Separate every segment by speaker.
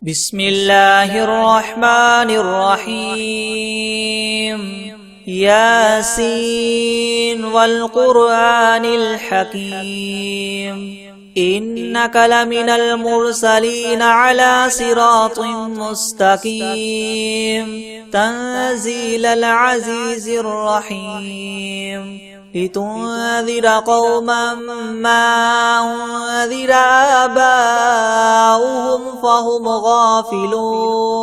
Speaker 1: بسم الله الرحمن الرحيم ياسين والقرآن الحكيم إنك لمن المرسلين على صراط مستقيم تنزيل العزيز الرحيم لتنذر قوما ما أنذر آباؤهم فهم غافلون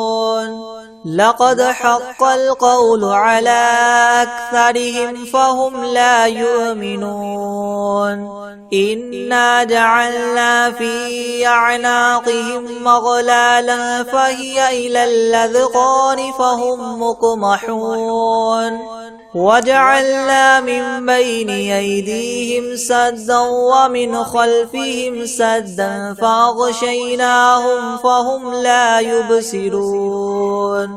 Speaker 1: لقد حق القول على أكثرهم فهم لا يؤمنون إنا جعلنا في أعناقهم مغلالا فهي إلى الأذقان فهم مقمحون وجعلنا من بين أيديهم سدا ومن خلفهم سدا فأغشيناهم فهم لا يبصرون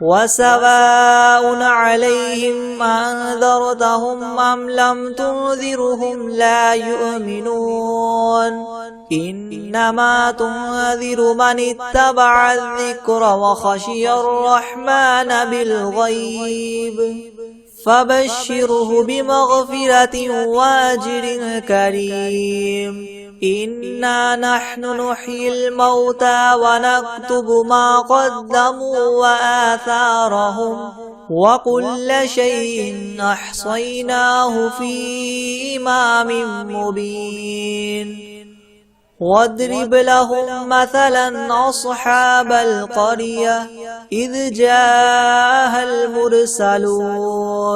Speaker 1: وسواء عليهم أنذرتهم أم لم تنذرهم لا يؤمنون إنما تنذر من اتبع الذكر وخشي الرحمن بالغيب فبشره بمغفرة وأجر كريم إنا نحن نحيي الموتى ونكتب ما قدموا وآثارهم وكل شيء أحصيناه في إمام مبين واضرب لهم مثلا أصحاب القرية إذ جاءها المرسلون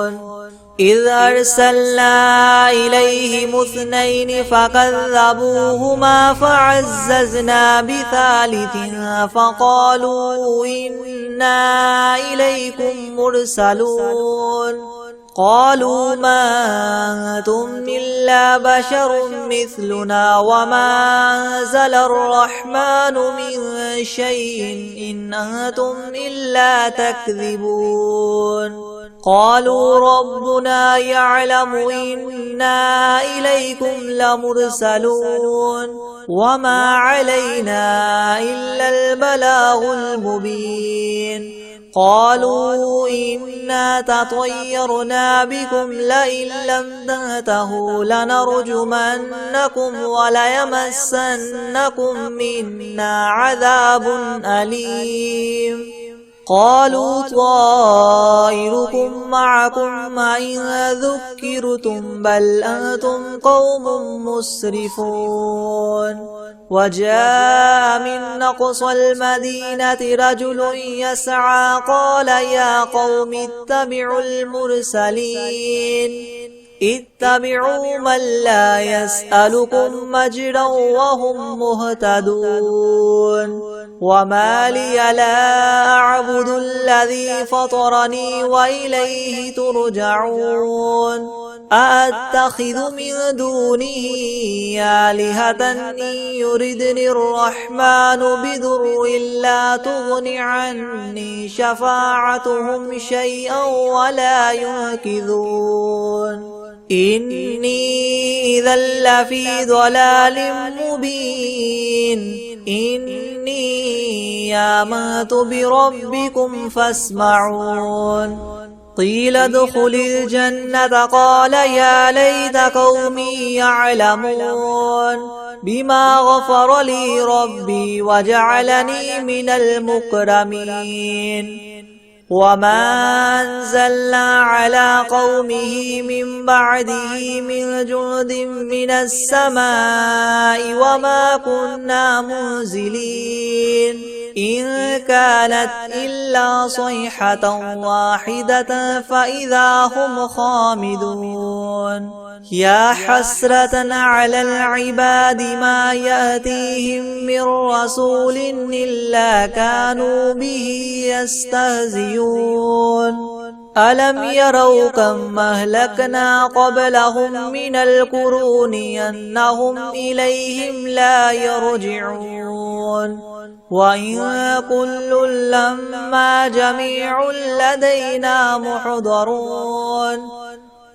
Speaker 1: إذ أرسلنا إليهم اثنين فكذبوهما فعززنا بثالث فقالوا إنا إليكم مرسلون قالوا ما أنتم إلا بشر مثلنا وما أنزل الرحمن من شيء إن أنتم إلا تكذبون قالوا ربنا يعلم إنا إليكم لمرسلون وما علينا إلا البلاغ المبين قالوا إنا تطيرنا بكم لئن لم تنتهوا لنرجمنكم وليمسنكم منا عذاب أليم قالوا طائركم معكم إن ذكرتم بل أنتم قوم مسرفون وجاء من أقصى المدينة رجل يسعى قال يا قوم اتبعوا المرسلين اتبعوا من لا يسألكم مجرا وهم مهتدون وما لي لا أعبد الذي فطرني وإليه ترجعون أأتخذ من دونه آلهة إن يردني الرحمن بضر لا تغن عني شفاعتهم شيئا ولا ينقذون إني إذا لفي ضلال مبين إني آمنت بربكم فاسمعون قيل ادخل الجنة قال يا ليت قومي يعلمون بما غفر لي ربي وجعلني من المكرمين وما أنزلنا على قومه من بعده من جند من السماء وما كنا منزلين إن كانت إلا صيحة واحدة فإذا هم خامدون يا حسرة على العباد ما يأتيهم من رسول إلا كانوا به يستهزئون ألم يروا كم أهلكنا قبلهم من القرون أنهم إليهم لا يرجعون وإن كل لما جميع لدينا محضرون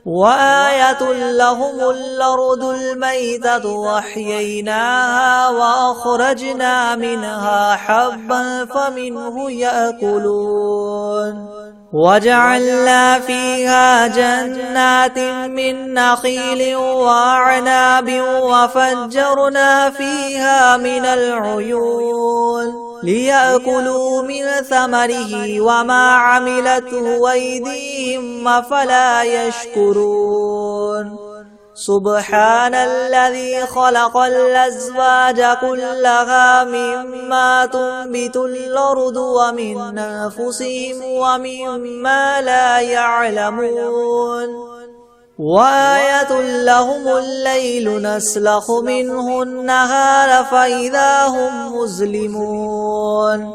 Speaker 1: وآية لهم الأرض الميتة وأحييناها وأخرجنا منها حبا فمنه يأكلون وجعلنا فيها جنات من نخيل وأعناب وفجرنا فيها من العيون ليأكلوا من ثمره وما عملته أيديهم أفلا يشكرون سبحان الذي خلق الأزواج كلها مما تنبت الأرض ومن أنفسهم ومما لا يعلمون وآية لهم الليل نسلخ منه النهار فإذا هم مظلمون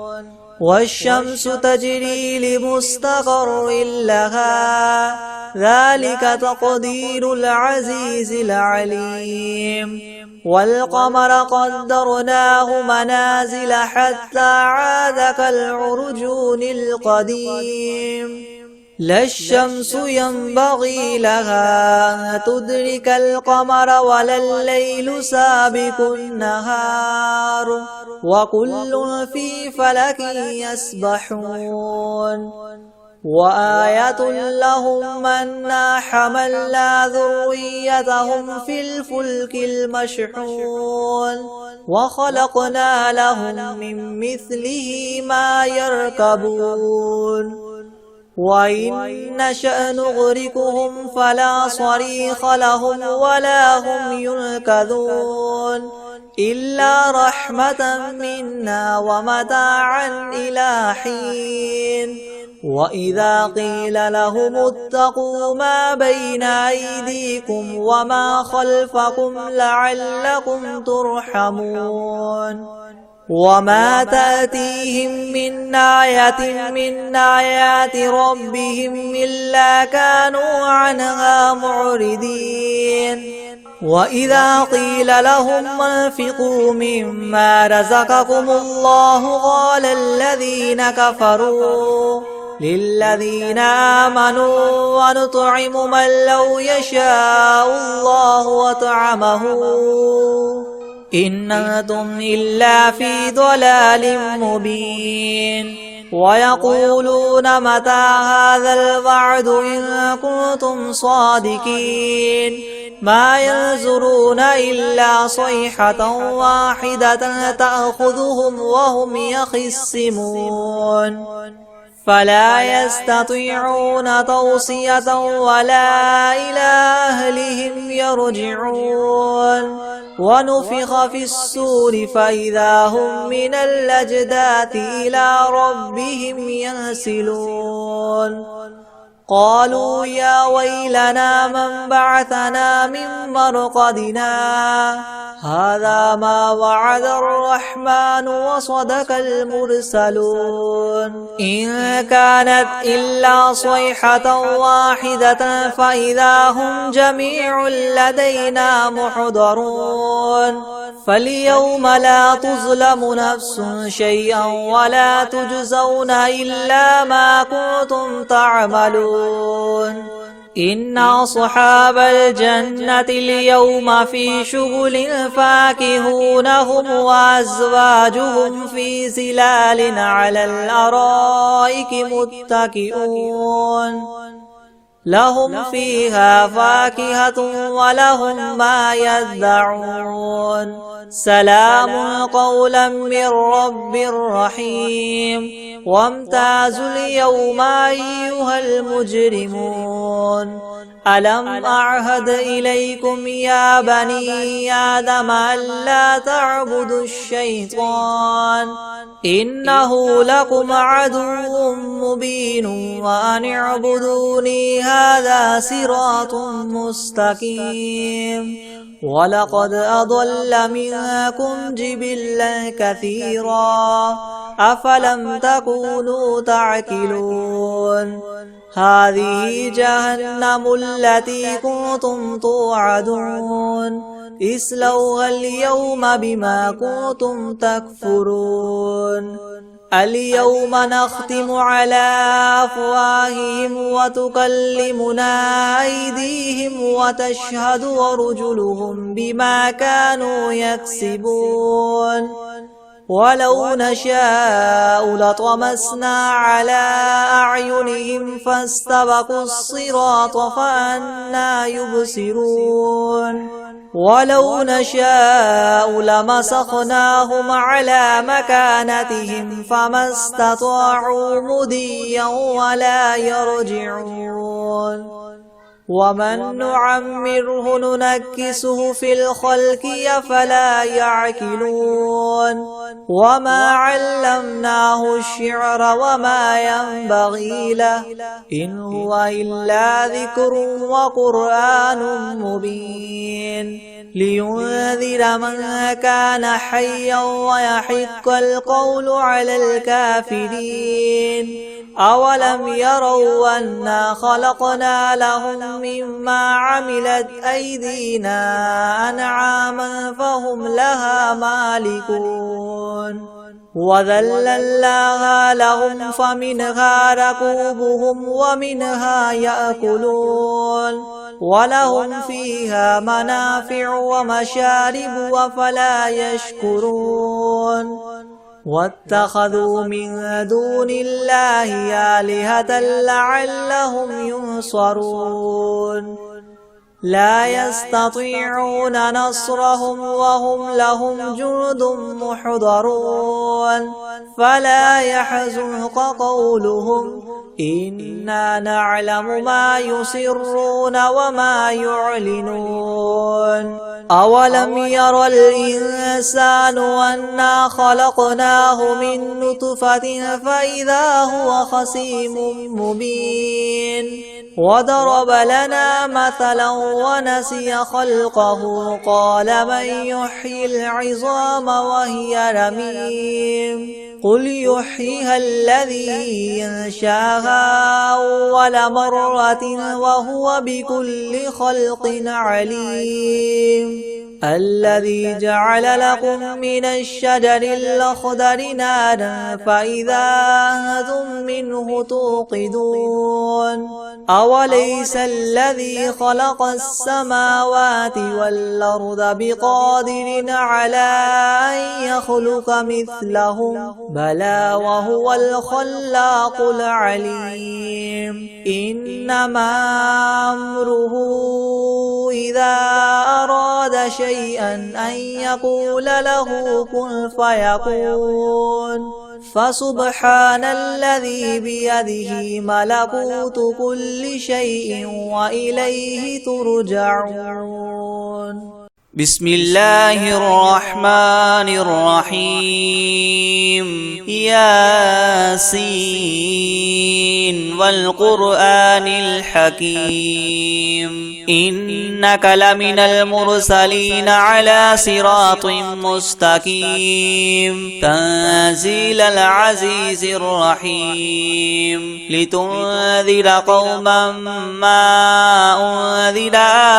Speaker 1: والشمس تجري لمستقر لها ذلك تقدير العزيز العليم والقمر قدرناه منازل حتى عاد كالعرجون القديم لا الشمس ينبغي لها أن تدرك القمر ولا الليل سابق النهار وكل في فلك يسبحون وآية لهم أنا حملنا ذريتهم في الفلك المشحون وخلقنا لهم من مثله ما يركبون وإن نشأ نغرقهم فلا صريخ لهم ولا هم ينقذون إلا رحمة منا ومتاعا إلى حين وإذا قيل لهم اتقوا ما بين أيديكم وما خلفكم لعلكم ترحمون وما تأتيهم من آية من آيات ربهم إلا كانوا عنها معرضين وإذا قيل لهم انفقوا مما رزقكم الله قال الذين كفروا للذين آمنوا ونطعم من لو يشاء الله وطعمه إن أنتم إلا في ضلال مبين ويقولون متى هذا الوعد إن كنتم صادقين ما ينظرون إلا صيحة واحدة تأخذهم وهم يخصمون فلا يستطيعون توصية ولا إلى أهلهم يرجعون ونفخ في الصور فإذا هم من الأجداث إلى ربهم ينسلون قالوا يا ويلنا من بعثنا من مرقدنا هذا ما وعد الرحمن وصدق المرسلون إن كانت إلا صيحة واحدة فإذا هم جميع لدينا محضرون فاليوم لا تظلم نفس شيئا ولا تجزون إلا ما كنتم تعملون إن أصحاب الجنة اليوم في شغل فاكهون هم وأزواجهم في ظلال على الأرائك متكئون لهم فيها فاكهة ولهم ما يدعون سلام قولا من رب رحيم وامتازوا اليوم أيها المجرمون ألم أعهد إليكم يا بني آدم ألا تعبدوا الشيطان إنه لكم عدو مبين وأن اعبدوني هذا صراط مستقيم ولقد أضل منكم جبلا كثيرا أفلم تكونوا تعقلون هذه جهنم التي كنتم توعدون اصلوها اليوم بما كنتم تكفرون اليوم نختم على أفواههم وتكلمنا أيديهم وتشهد أرجلهم بما كانوا يكسبون ولو نشاء لطمسنا على أعينهم فاستبقوا الصراط فأنى يبصرون ولو نشاء لمسخناهم على مكانتهم فما استطاعوا مضيا ولا يرجعون ومن نعمره ننكسه في الخلق أفلا يعقلون وما علمناه الشعر وما ينبغي له إن هو إلا ذكر وقرآن مبين لينذر من كان حيا ويحق القول على الكافرين أولم يروا أنا خلقنا لهم مما عملت أيدينا أنعاما فهم لها مالكون وذللناها لهم فمنها ركوبهم ومنها يأكلون ولهم فيها منافع ومشارب أفلا يشكرون واتخذوا من دون الله آلهة لعلهم ينصرون لا يستطيعون نصرهم وهم لهم جند محضرون فلا يحزنك قولهم إنا نعلم ما يسرون وما يعلنون أولم ير الإنسان أنا خلقناه من نطفة فإذا هو خصيم مبين وضرب لنا مثلا ونسي خلقه قال من يحيي العظام وهي رميم قل يحييها الذي ينشاها أول مرة وهو بكل خلق عليم الذي جعل لكم من الشجر الأخضر نارا فإذا أنتم منه توقدون أوليس الذي خلق السماوات والأرض بقادر على أن يخلق مثلهم بلى وهو الخلاق العليم إنما أمره إذا أراد شيئا أن يقول له كن فيكون فسبحان الذي بيده ملكوت كل شيء وإليه ترجعون بسم الله الرحمن الرحيم ياسين والقرآن الحكيم إنك لمن المرسلين على صراط مستقيم تنزيل العزيز الرحيم لتنذر قوما ما أنذر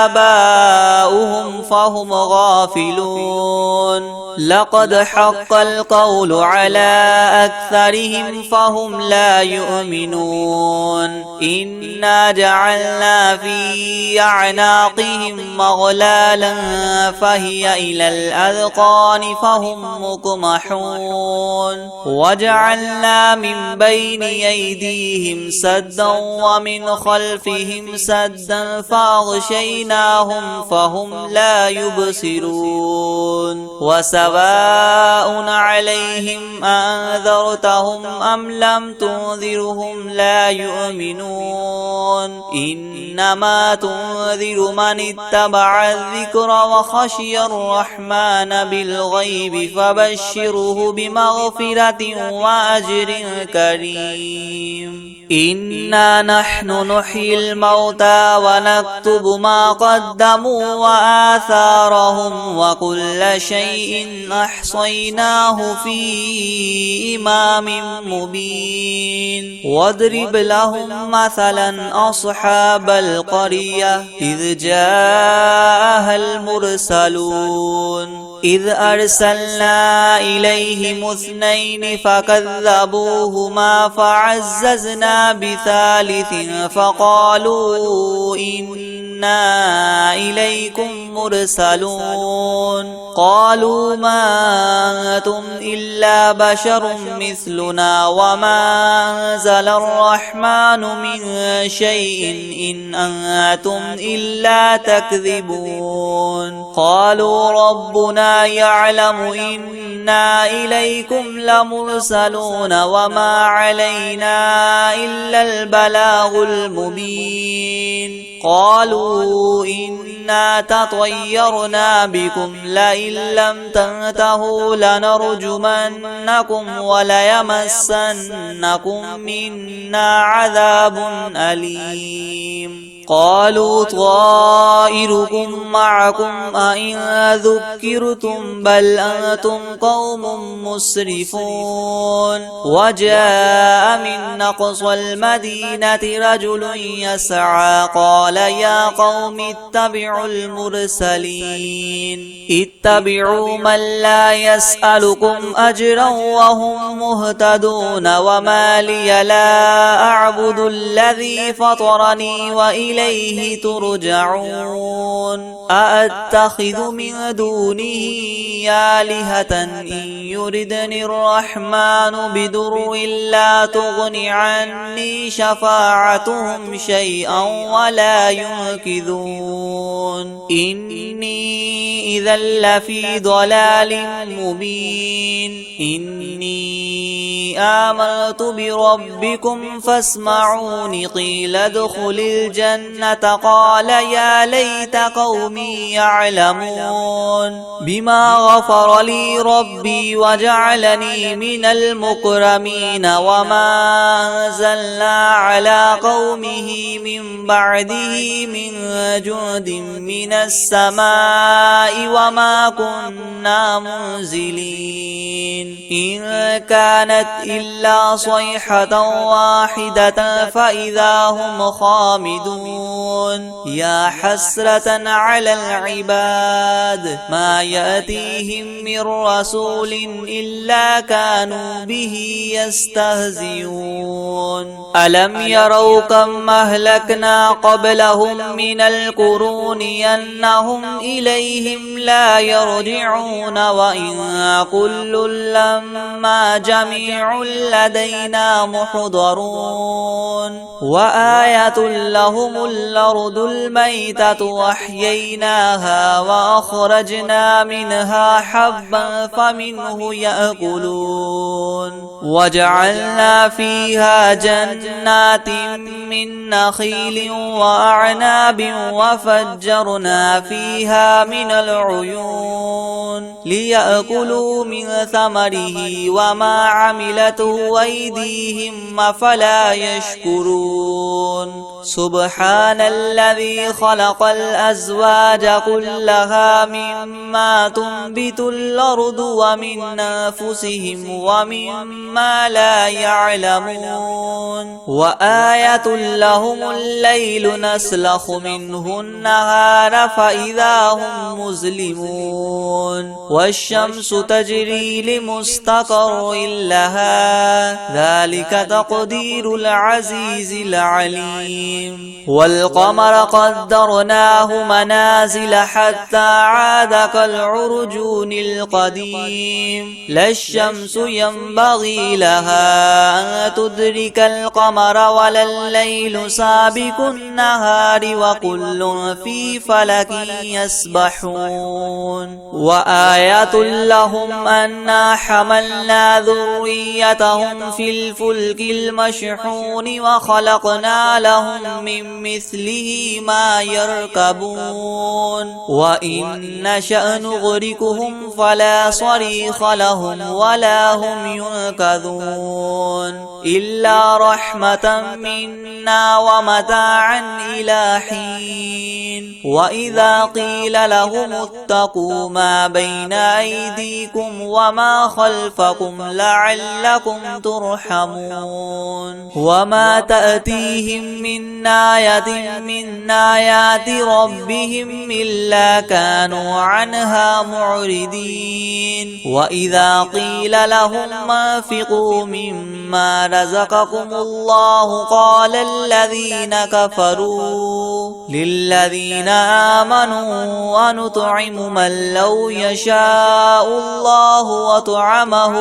Speaker 1: آباؤهم فهم غافلون لقد حق القول على أكثرهم فهم لا يؤمنون إنا جعلنا في أعناقهم مغلالا فهي إلى الأذقان فهم مقمحون وجعلنا من بين أيديهم سدا ومن خلفهم سدا فأغشيناهم فهم لا يبصرون وسواء عليهم أنذرتهم أم لم تنذرهم لا يؤمنون إنما تنذر من اتبع الذكر وخشي الرحمن بالغيب فبشره بمغفرة وأجر كريم إنا نحن نحيي الموتى ونكتب ما قدموا وآثارهم وكل شيء أحصيناه في إمام مبين واضرب لهم مثلا أصحاب القرية إذ جاءها المرسلون إذ أرسلنا إليهم 2 فكذبوهما فعززنا ب3 فقالوا إنا إليكم مرسلون قالوا ما أنتم إلا بشر مثلنا وما أنزل الرحمن من شيء إن أنتم إلا تكذبون قالوا ربنا يعلم إنا إليكم لمرسلون وما علينا إلا البلاغ المبين قالوا إنا تطيرنا بكم لئن لم تنتهوا لنرجمنكم وليمسنكم منا عذاب أليم قالوا طائركم معكم أئن ذكرتم بل أنتم قوم مسرفون وجاء من أقصى المدينة رجل يسعى قال يا قوم اتبعوا المرسلين اتبعوا من لا يسألكم أجرا وهم مهتدون وما لي لا أعبد الذي فطرني وإليه ترجعون أأتخذ من دونه آلهة إن يردني الرحمن بضر لا تغن عني شفاعتهم شيئا ولا ينقذون إني إذا لفي ضلال مبين إني آمنت بربكم فاسمعون قيل ادخل الجنة قال يا ليت قومي يعلمون بما غفر لي ربي وجعلني من المكرمين وما أنزلنا على قومه من بعده من جند من السماء وما كنا منزلين إن كانت إلا صيحة واحدة فإذا هم خامدون يا حسرة على العباد ما يأتيهم من رسول إلا كانوا به يستهزئون ألم يروا كم أهلكنا قبلهم من القرون أنهم إليهم لا يرجعون وإن كل لما جميع لدينا محضرون وآية لهم الأرض الميتة وأحييناها وأخرجنا منها حبا فمنه يأكلون وجعلنا فيها جنات من نخيل وأعناب وفجرنا فيها من العيون ليأكلوا من ثمره وما عملته أيديهم أفلا يشكرون سبحان الذي خلق الأزواج كلها مما تنبت الأرض ومن أنفسهم ومما لا يعلمون وآية لهم الليل نسلخ منه النهار فإذا هم مظلمون والشمس تجري لمستقر لها ذلك تقدير العزيز العليم والقمر قدرناه منازل حتى عاد كالعرجون القديم لا الشمس ينبغي لها أن تدرك القمر ولا الليل سابق النهار وكل في فلك يسبحون وآية لهم أنا حملنا ذريتهم في الفلك المشحون وخلقنا لهم من مثله ما يركبون وإن نشأ نغرقهم فلا صريخ لهم ولا هم ينقذون إلا رحمة منا ومتاعا إلى حين وإذا قيل لهم اتقوا ما بين أيديكم وما خلفكم لعلكم ترحمون وما تأتيهم من آية من آيات ربهم إلا كانوا عنها معرضين وإذا قيل لهم انفقوا مما رزقكم الله قال الذين كفروا للذين آمنوا أنطعم من لو يشاء الله وطعمه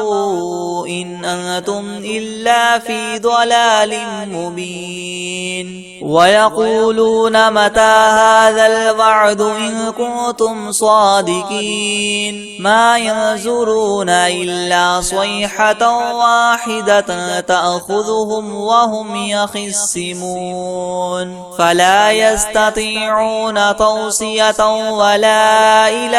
Speaker 1: إن أنتم إلا في ضلال مبين ويقولون متى هذا الوعد إن كنتم صادقين ما ينظرون إلا صيحة واحدة تأخذهم وهم يخصمون فلا يستطيعون توصية ولا إلى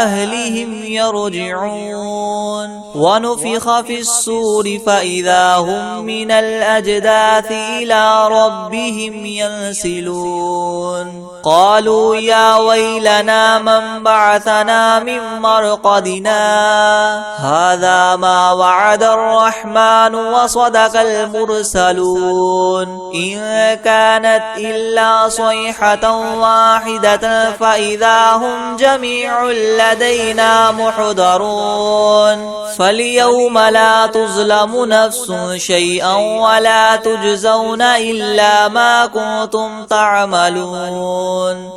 Speaker 1: أهلهم يرجعون ونفخ في الصور فإذا هم من الأجداث إلى ربهم ينسلون قالوا يا ويلنا من بعثنا من مرقدنا هذا ما وعد الرحمن وصدق المرسلون إن كانت إلا صيحة واحدة فإذا هم جميع لدينا محضرون فاليوم لا تظلم نفس شيئا ولا تجزون إلا ما كنتم تعملون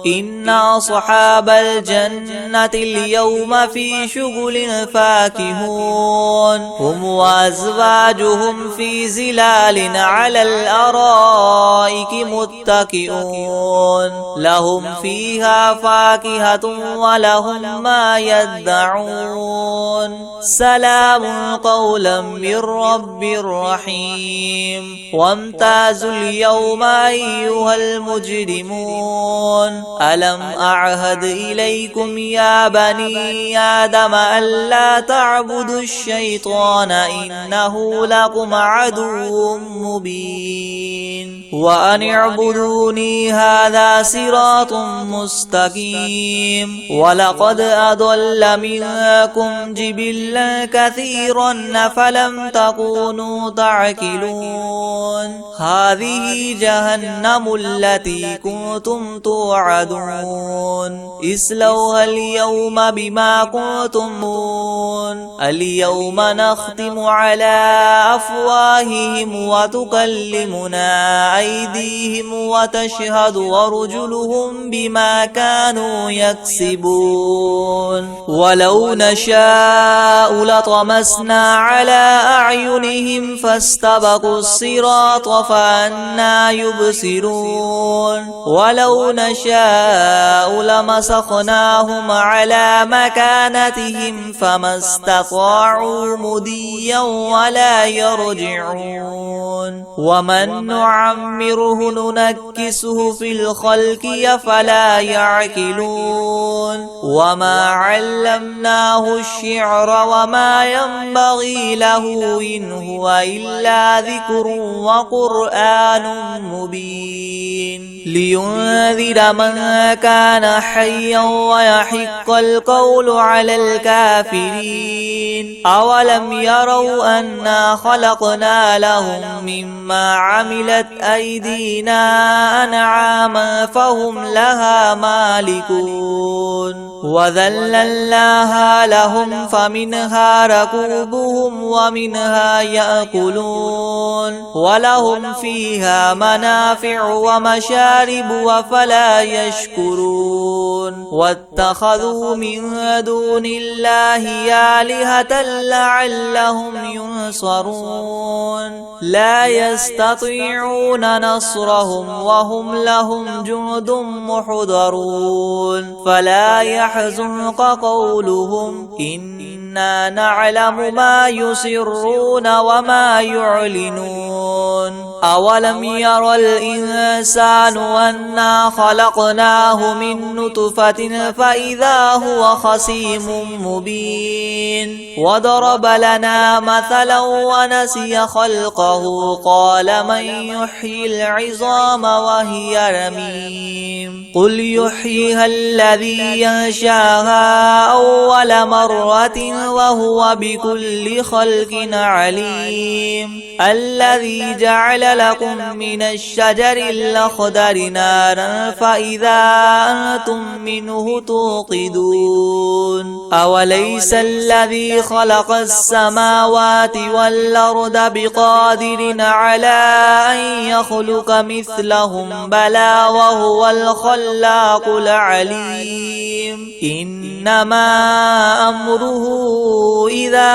Speaker 1: إن أصحاب الجنة اليوم في شغل فاكهون هم وأزواجهم في زلال على الأرائك متكئون لهم فيها فاكهة ولهم ما يدعون سلام قولا من رب رحيم وامتازوا اليوم أيها المجرمون ألم أعهد إليكم يا بني آدم ألا تعبدوا الشيطان إنه لكم عدو مبين وأن اعبدوني هذا صراط مستقيم ولقد أضل منكم جبلا كثيرا فلم تكونوا تعقلون هذه جهنم التي كنتم توعدون اصلوها اليوم بما كنتم اليوم نختم على أفواههم وتكلمنا أيديهم وتشهد أرجلهم بما كانوا يكسبون ولو نشاء لطمسنا على أعينهم فاستبقوا الصراط فأنى يبصرون ولو نشاء لمسخناهم على مكانتهم فما استطاعوا مضيا ولا يرجعون ومن نعمره ننكسه في الخلق أفلا يعقلون وما علمناه الشعر وما ينبغي له إن هو إلا ذكر وقرآن مبين لينذر من كان حيا ويحق القول على الكافرين أولم يروا أنا خلقنا لهم مما عملت أيدينا أنعاما فهم لها مالكون وذللناها لهم فمنها ركوبهم ومنها يأكلون ولهم فيها منافع ومشارب وفلا يشكرون واتخذوا من دون الله آلهة لعلهم ينصرون لا يستطيعون نصرهم وهم لهم جند محضرون فلا يحزنك قولهم إنا نعلم ما يسرون وما يعلنون أولم ير الإنسان أنا خلقناه من نطفة فإذا هو خصيم مبين وضرب لنا مثلا ونسي خلقه قال من يحيي العظام وهي رميم قل يحييها الذي ينشاها أول مرة وهو بكل خلق عليم الذي جعل لكم من الشجر الأخضر نارا فإذا أنتم منه توقدون أوليس الذي خلق السماوات والأرض بقادر على أن يخلق مثلهم بلى وهو الخلاق العليم إنما أمره إذا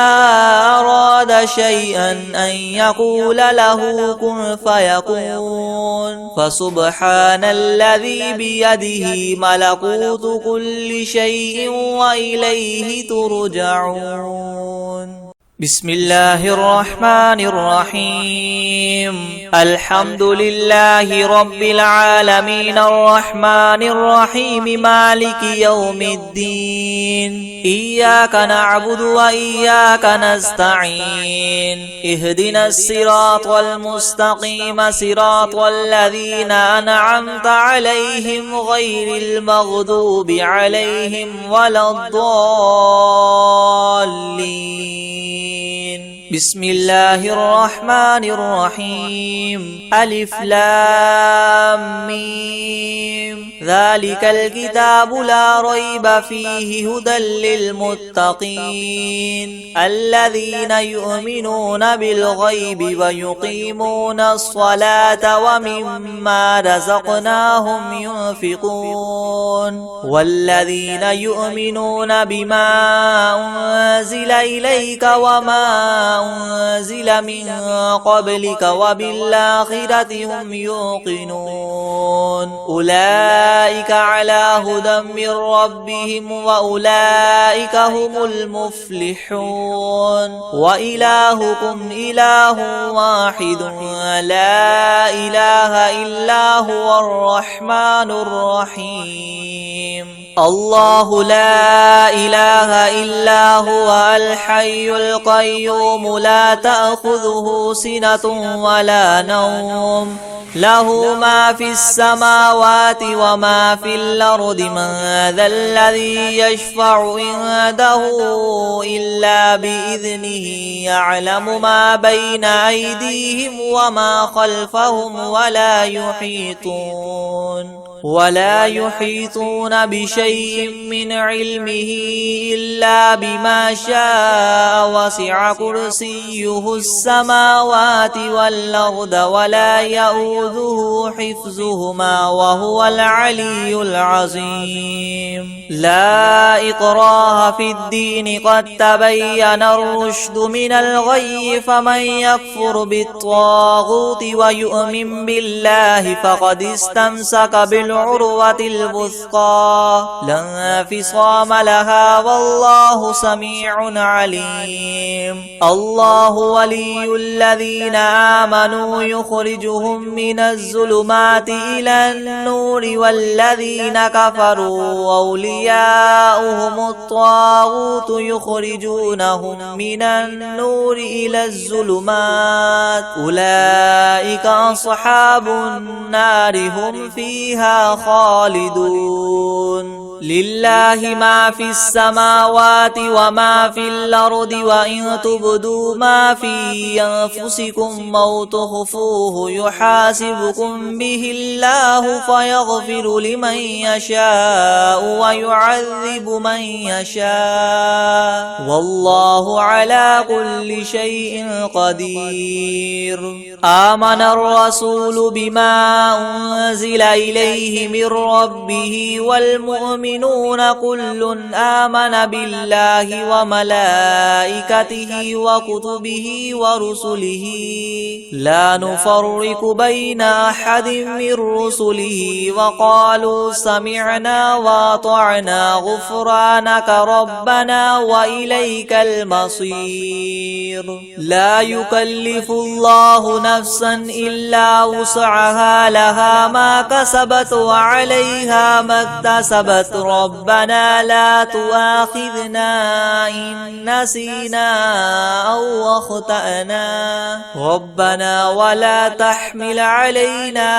Speaker 1: أراد شيئا أن يقول له كن فيكون فسبحان الذي بيده ملكوت كل شيء وإليه ترجعون بسم الله الرحمن الرحيم الحمد لله رب العالمين الرحمن الرحيم مالك يوم الدين إياك نعبد وإياك نستعين اهدنا الصراط المستقيم صراط الذين أنعمت عليهم غير المغضوب عليهم ولا الضالين بسم الله الرحمن الرحيم ألف لام ميم ذلك الكتاب لا ريب فيه هدى للمتقين الذين يؤمنون بالغيب ويقيمون الصلاة ومما رزقناهم ينفقون والذين يؤمنون بما أنزل إليك وما أنزل من قبلك وبالآخرة هم يوقنون أولئك على هدى من ربهم وأولئك هم المفلحون وإلهكم إله واحد لا إله إلا هو الرحمن الرحيم الله لا إله إلا هو الحي القيوم لا تأخذه سنة ولا نوم له ما في السماوات وما في الأرض من ذا الذي يشفع عنده إلا بإذنه يعلم ما بين أيديهم وما خلفهم ولا يحيطون بشيء من علمه إلا بما شاء وسع كرسيه السماوات والأرض ولا يؤوده حفظهما وهو العلي العظيم لا إكراه في الدين قد تبين الرشد من الغي فمن يكفر بالطاغوت ويؤمن بالله فقد استمسك بالعروة الوثقى لا انفصام لها والله سميع عليم الله ولي الذين آمنوا يخرجهم من الظلمات إلى النور والذين كفروا أولياؤهم الطاغوت يخرجونهم من النور إلى الظلمات أولئك أصحاب النار هم فيها خالدون لله ما في السماوات وما في الأرض وإن تبدوا ما في أنفسكم أو تخفوه يحاسبكم به الله فيغفر لمن يشاء ويعذب من يشاء والله على كل شيء قدير آمن الرسول بما أنزل إليه من ربه والمؤمنون والمؤمنون كل آمن بالله وملائكته وكتبه ورسله لا نفرق بين أحد من رسله وقالوا سمعنا وأطعنا غفرانك ربنا وإليك المصير. لا يكلف الله نفسا إلا وسعها لها ما كسبت وعليها ما اكتسبت ربنا لا تؤاخذنا إن نسينا أو أخطأنا ربنا ولا تحمل علينا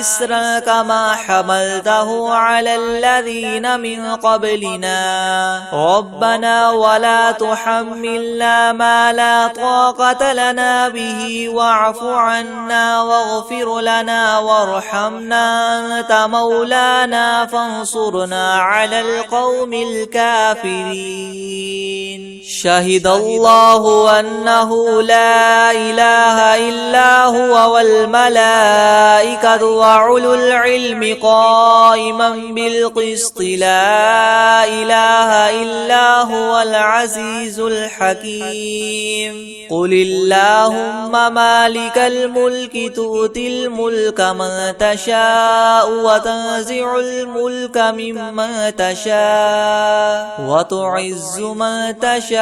Speaker 1: إسرا كما حملته على الذين من قبلنا ربنا ولا تحملنا ما لا طاقة لنا به واعف عنا واغفر لنا وارحمنا أنت مولانا فانصرنا على القوم الكافرين. شهد الله أنه لا إله إلا هو والملائكة وأولو العلم قائما بالقسط لا إله إلا هو العزيز الحكيم. قل اللهم مالك الملك تؤتي الملك من تشاء وتنزع الملك ممن تشاء وتعز من تشاء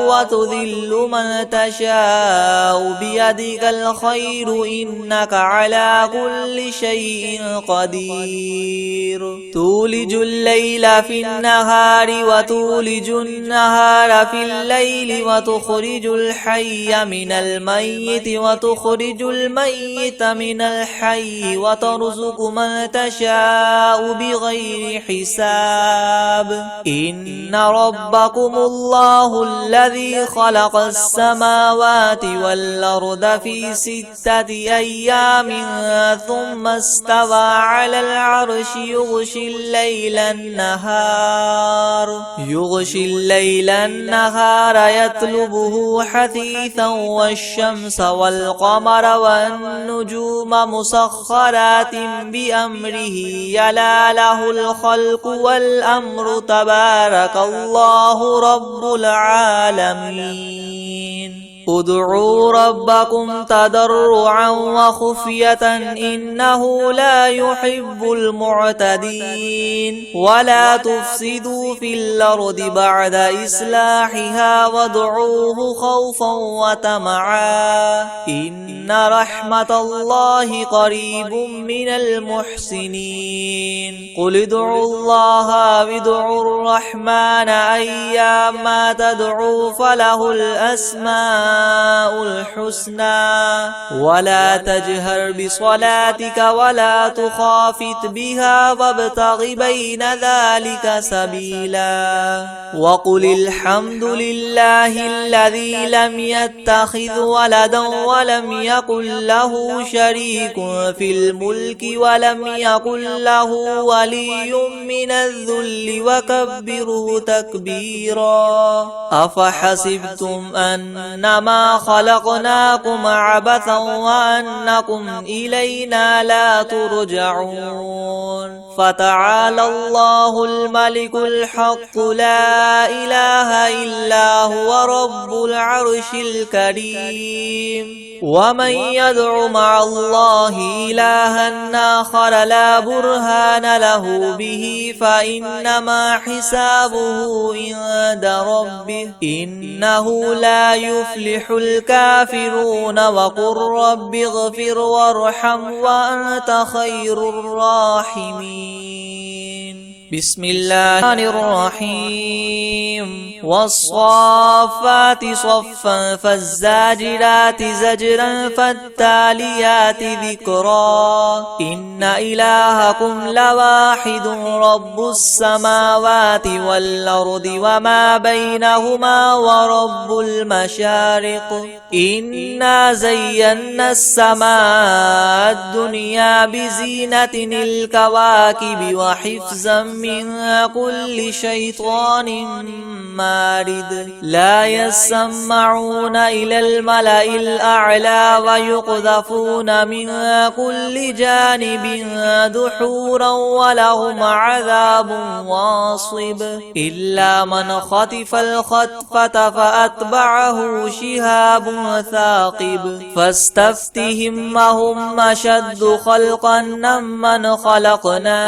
Speaker 1: وتذل من تشاء بيدك الخير إنك على كل شيء قدير. تولج الليل في النهار وتولج النهار في الليل وتخرج الحي من الميت وتخرج الميت من الحي وترزق من تشاء بغير حساب. إن ربكم الله الذي خلق السماوات والأرض في 6 أيام ثم استوى على العرش يغشي الليل النهار يطلبه حثيثا والشمس والقمر والنجوم مسخرات بأمره يلا له الخلق والأمر تبارك الله رب العالمين. ادعوا ربكم تضرعا وخفية إنه لا يحب المعتدين. ولا تفسدوا في الأرض بعد إصلاحها وادعوه خوفا وطمعا إن رحمة الله قريب من المحسنين. قل ادعوا الله وادعوا الرحمن أيما تدعوا فله الأسماء الحسنى ولا تجهر بصلاتك ولا تخافت بها وابتغ بين ذلك سبيلا. وقل الحمد لله الذي لم يتخذ ولدا ولم يكن له شريك في الملك ولم يكن له ولي من الذل وكبره تكبيرا. أفحسبتم أنما خلقناكم عبثا وأنكم إلينا لا ترجعون. فتعالى الله الملك الحق لا إله إلا هو رب العرش الكريم. ومن يدع مع الله إلها آخر لا برهان له به فإنما حسابه عند ربه إنه لا يفلح الكافرون. وقل رب اغفر وارحم وأنت خير الراحمين. بسم الله الرحيم. والصافات صفا فالزاجرات زجرا فالتاليات ذكرا. إن إلهكم لواحد رب السماوات والأرض وما بينهما ورب المشارق. إنا زينا السماء الدنيا بزينة الكواكب وحفظا من كل شيطان مارد لا يسمعون إلى الملأ الأعلى ويقذفون من كل جانب دحورا ولهم عذاب واصب إلا من خطف الخطفة فأتبعه شهاب ثاقب فاستفتهم هم أشد خلقا من خلقنا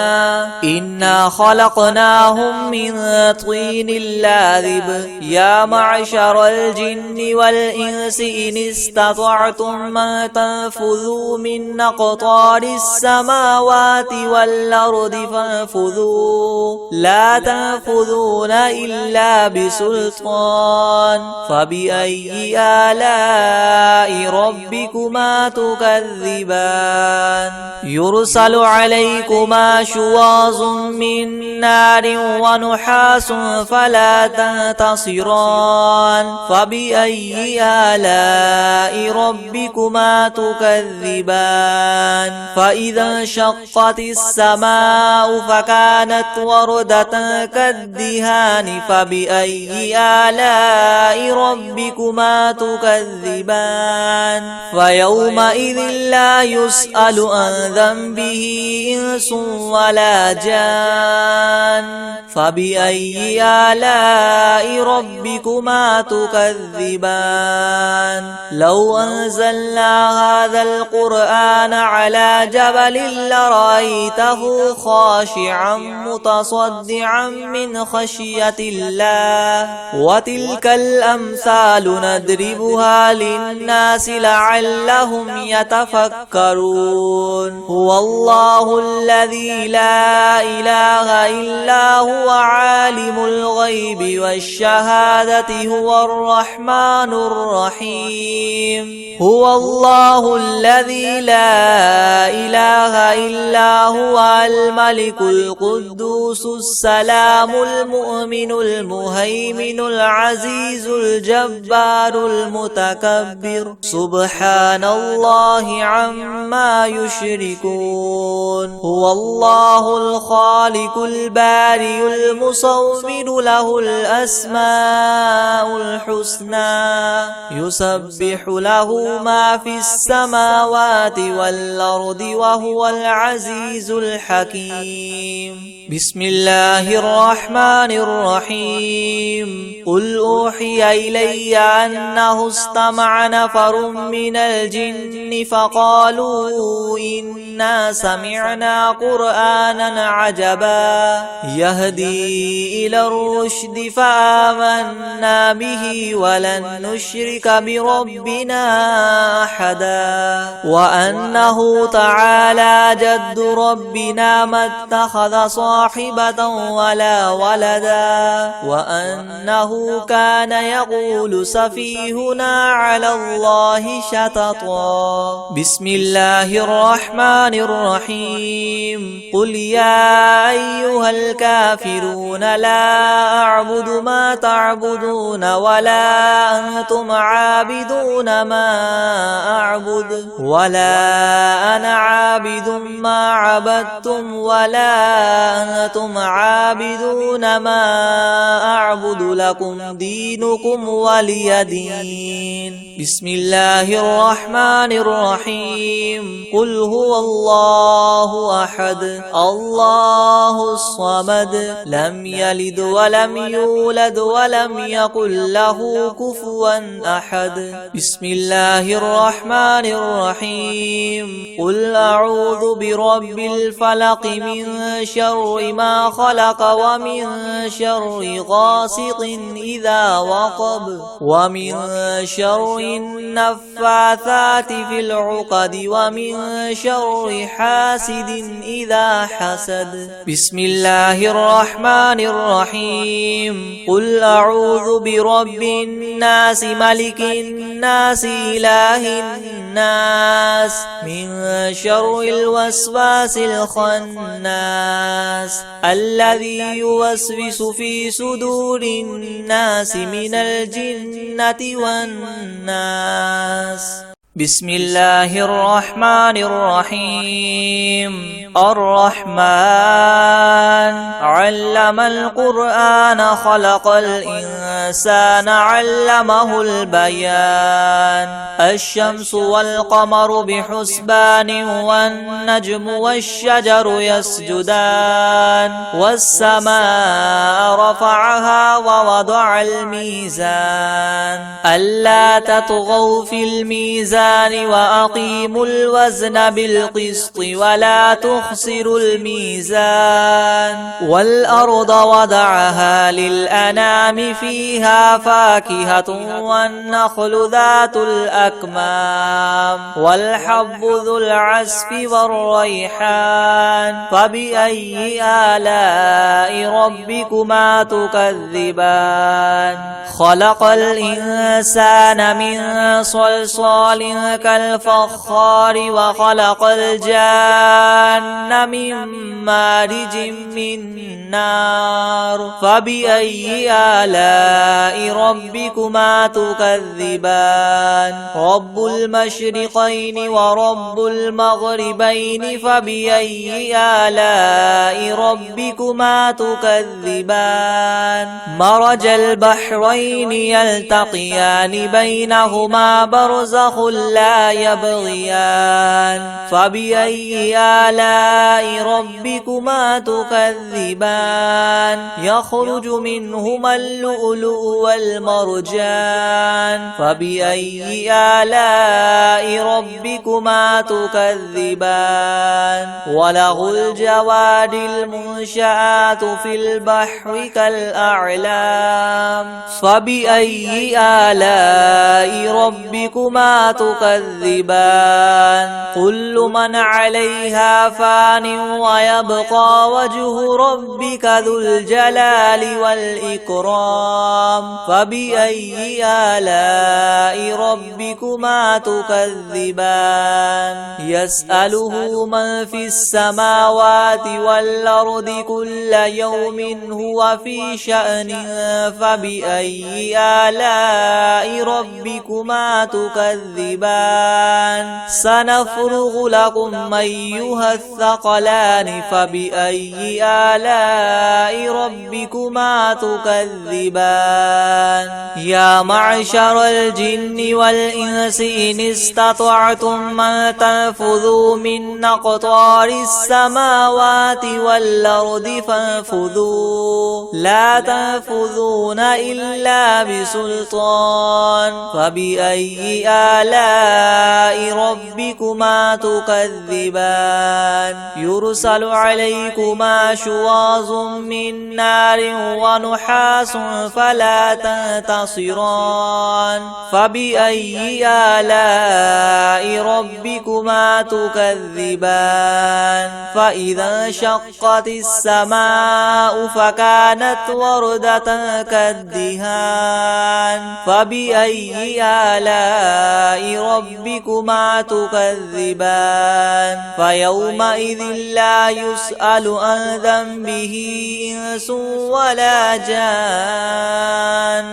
Speaker 1: إنا خلقناهم من طين لاذب يا معشر الجن والإنس إن استطعتم أن تنفذوا من أقطار السماوات والأرض فانفذوا لا تنفذون إلا بسلطان فبأي آلاء ربكما تكذبان يرسل عليكما شواظ من نار ونحاس فلا تنتصران فبأي آلاء ربكما تكذبان فإذا انشقت السماء فكانت وردة كالدهان فبأي آلاء ربكما تكذبان فيومئذ لا يسأل عن ذنبه إنس ولا جان فبأي آلاء ربكما تكذبان لو أنزلنا هذا القرآن على جبل لرأيته خاشعا متصدعا من خشية الله وتلك الأمثال نضربها للناس لعلهم يتفكرون هو الله الذي لا إله إلا هو عالم الغيب والشهادة هو الرحمن الرحيم هو الله الذي لا إله إلا هو الملك القدوس السلام المؤمن المهيمن العزيز الجبار المتكبر سبحان الله عما يشركون هو الله الخالق البارئ المصور له الأسماء الحسنى يسبح له ما في السماوات والأرض وهو العزيز الحكيم بسم الله الرحمن الرحيم قل أوحي إلي أنه استمع نفر من الجن فقالوا إنا سمعنا قرآنا عجبا يهدي إلى الرشد فآمنا به ولن نشرك بربنا أحدا وأنه تعالى جد ربنا ما اتخذ صاحبة ولا ولدا وأنه كان يقول سفيهنا على الله شططا بسم الله الرحمن الرحيم قل يا أيها الكافرون لا أعبد ما تعبدون ولا أنتم عابدون ما أعبد ولا أنا عابد ما عبدتم ولا أنتم عابدون ما أعبد لكم دينكم ولي دين بسم الله الرحمن الرحيم قل هو الله أحد الله الصمد لم يلد ولم يولد ولم يكن له كفوا أحد بسم الله الرحمن الرحيم قل أعوذ برب الفلق من شر ما خلق ومن شر غاسق إذا وقب ومن شر النفاثات في العقد ومن شر حاسد إذا حسد بسم الله الرحمن الرحيم قل أعوذ برب الناس ملك الناس إله الناس من شر الوسواس الخناس الذي يوسوس في صدور الناس من الجنة والناس بسم الله الرحمن الرحيم. الرحمن علم القرآن خلق الإنسان علمه البيان. الشمس والقمر بحسبان والنجم والشجر يسجدان. والسماء رفعها ووضع الميزان ألا تطغوا في الميزان وأقيموا الوزن بالقسط ولا تخسروا الميزان. والأرض وضعها للأنام فيها فاكهة والنخل ذات الأكمام والحب ذو العصف والريحان. فبأي آلاء ربكما تكذبان؟ خلق الإنسان من صلصال كالفخار وخلق الجان من مارج من نار. فبأي آلاء ربكما تكذبان؟ رب المشرقين ورب المغربين. فبأي آلاء ربكما تكذبان؟ مرج البحرين يلتقيان بينهما برزخ لا يبغيان. فبأي آلاء ربكما تكذبان؟ يخرج منهما اللؤلؤ والمرجان. فبأي آلاء ربكما تكذبان؟ وله الجواد المنشآت في البحر كالأعلام. فبأي آلاء ربكما تكذبان؟ كل من عليها فان ويبقى وجه ربك ذو الجلال والإكرام. فبأي آلاء ربكما تكذبان؟ يسأله من في السماوات والأرض كل يوم هو في شأن. فبأي آلاء ربكما تكذبان؟ سنفرغ لكم أيها الثقلان. فبأي آلاء ربكما تكذبان؟ يا معشر الجن والإنس إن استطعتم أن تنفذوا من أقطار السماوات والأرض فانفذوا لا تنفذون إلا بسلطان. فبأي آلاء ربكما تكذبان؟ يرسل عليكما شواظ من نار ونحاس فلا تنتصران. فبأي آلاء ربكما تكذبان؟ فإذا انشقت السماء فكانت وردة كالدهان. فبأي آلاء ربكما تكذبان؟ فيومئذ لا يسأل عن ذنبه إنس ولا جان.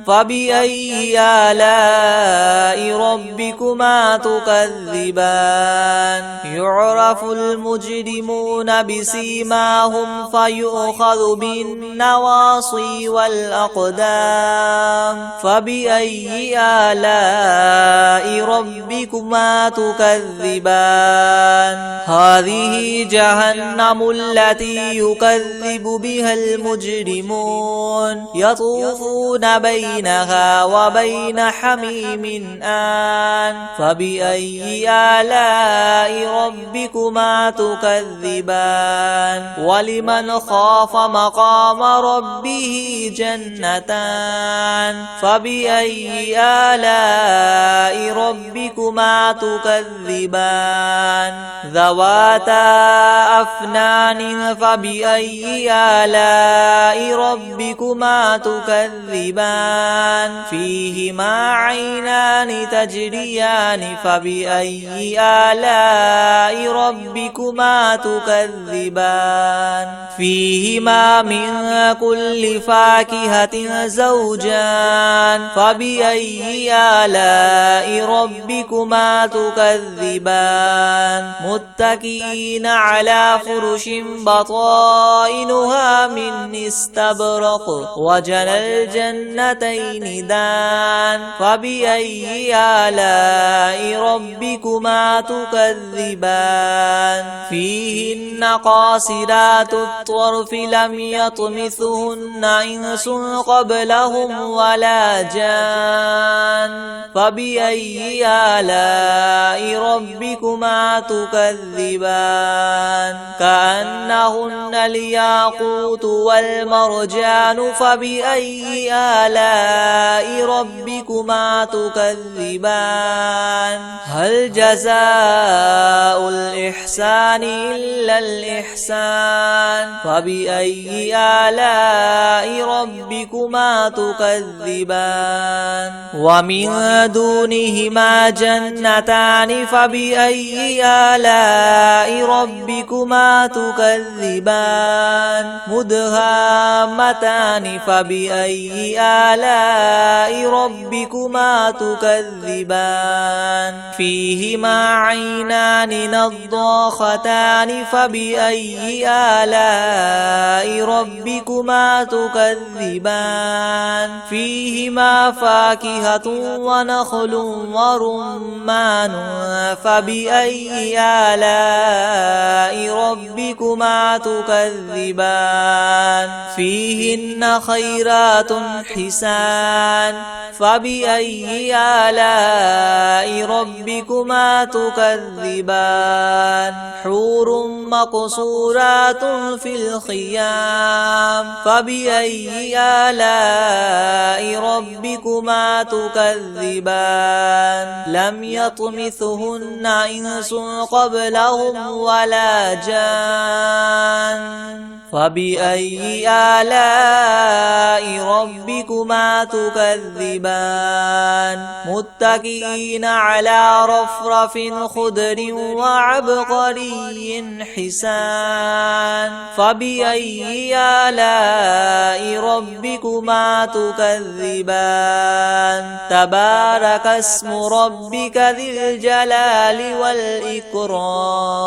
Speaker 1: فبأي آلاء ربكما تكذبان؟ يعرف المجرمون بسيماهم فيؤخذ بالنواصي والأقدام. فبأي آلاء ربكما تكذبان؟ هذه جهنم التي يكذب بها المجرمون يطوفون بينها وبين حميم آن. فبأي آلاء ربكما تكذبان؟ ولمن خاف مقام ربه جنتان. فبأي آلاء ربكما تكذبان؟ ذواتا أفنان. فبأي آلاء ربكما تكذبان؟ فيهما عينان تجريان. فبأي آلاء ربكما تكذبان؟ فيهما من كل فاكهة زوجان. فبأي آلاء ربكما ربكما تكذبان متكئين على فرش بطائنها من استبرق وجنى الجنتين دان فبأي آلاء ربكما تكذبان فيهن قاصرات الطرف لم يطمثهن إنس قبلهم ولا جان فبأي آلاء ربكما تكذبان كأنهن الياقوت والمرجان فبأي آلاء ربكما تكذبان هل جزاء الإحسان إلا الإحسان فبأي آلاء ربكما تكذبان ومن دونهما جنتان فبأي آلاء ربكما تكذبان مدهامتان فبأي آلاء ربكما تكذبان فيهما عينان نضاختان فبأي آلاء ربكما تكذبان فيهما فاكهة ونخل ورمان فبأي آلاء ربكما تكذبان فيهن خيرات حسان فبأي آلاء ربكما تكذبان حور مقصورات في الخيام فبأي آلاء ربكما تكذبان لم يطمثهن إنس قبلهم ولا جان فبأي آلاء ربكما تكذبان متكئين على رفرف خضر وعبقري حسان فبأي آلاء ربكما تكذبان تبارك اسم ربك ذي الجلال والإكرام.